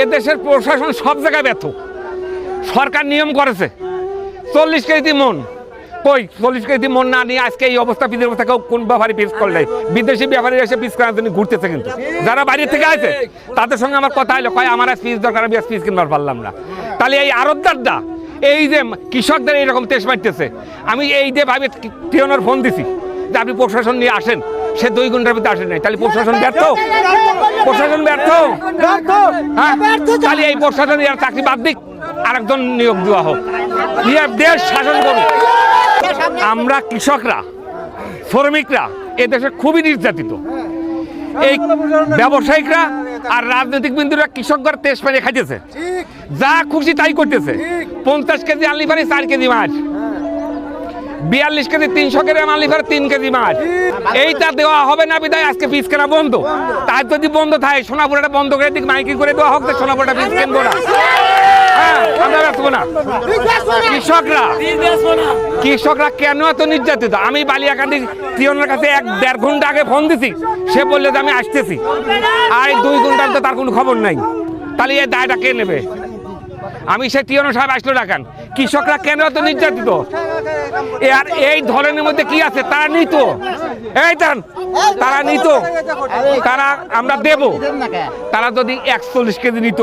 এদেশের প্রশাসন সব জায়গায় ব্যর্থ। সরকার নিয়ম করেছে 40 কেজি মন, কই 40 কেজি মন না নিয়ে আজকে এই অবস্থা পিসের অবস্থা কেউ কোন ব্যাপারে পিস করলে বিদেশি ব্যাপারী এসে পিস করার জন্য ঘুরতেছে। কিন্তু যারা বাইরে থেকে আছে তাদের সঙ্গে আমার কথা হলো, কয় আমার আজ পিস দরকার, আমি আজ পিস কিনবার পারলাম না। তাহলে এই আড়তদাররা এই যে কৃষকদের এইরকম তেজ মারতেছে, আমি এই যে ভাবে টিওনার ফোন দিছি যে আপনি প্রশাসন নিয়ে আসেন, সে 2 ঘন্টার ভিতরে আসেন নাই। তাহলে প্রশাসন ব্যর্থ, প্রশাসন ব্যর্থ। হ্যাঁ, তাহলে এই প্রশাসন এর চাকরি বাদ দিক, আরেকজন নিয়োগ দেওয়া হোক, দেশ শাসন করুক। আমরা কৃষকরা, শ্রমিকরা এদেশে খুবই নির্যাতিত। এই ব্যবসায়িকরা আর রাজনৈতিক বিন্দুরা কৃষকরা তেজ পানি খাইতেছে, যা খুশি তাই করতেছে। 50 কেজি আনলি পারে 4 কেজি মাছ, 42 কেজি 300 গ্রাম আনলি পারে 3 কেজি মাছ। এইটা দেওয়া হবে না বিদায় আজকে পিস কেনা বন্ধ। তাই যদি বন্ধ থাকে সোনাপুরটা বন্ধ করে দিক, মাইকি করে দেওয়া হোক, সোনাপুরটা পিস কিনবো না। আমরা বেচবো না। কৃষকরা কেন এত নির্যাতিত? আমি বালিয়াকান্দি টিওনের কাছে 1-1.5 ঘন্টা আগে ফোন দিছি, সে বললে যে আমি আসতেছি, আর 2 ঘন্টার তো তার কোনো খবর নাই। তাহলে এই দায়টা কে নেবে? আমি সে টিওনো সাহেব আসলো ডাকান, কৃষকরা কেন এত নির্যাতিত? আর এই ধরনের মধ্যে কি আছে? তারা নিত, তারা নিত, তারা আমরা দেব। তারা যদি 41 কেজি নিত,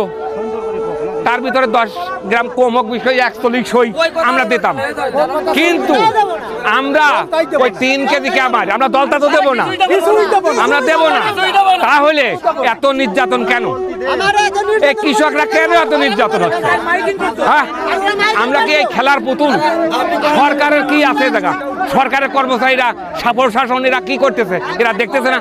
তার ভিতরে 10 গ্রাম কম হোক বিষয় 41 সই আমরা দিতাম। কিন্তু আমরা ওই 3 কেজি আমার আমরা দলটা তো দেবো না, আমরা দেব না। তাহলে এত নির্যাতন কেন? এই কৃষকরা কেন এত নির্যাতন হচ্ছে? হ্যাঁ, আমরা কি এই খেলার পুতুল? সরকারের কি আছে দেখা? সরকারের কর্মচারীরা, প্রশাসনেরা কি করতেছে? এরা দেখতেছে না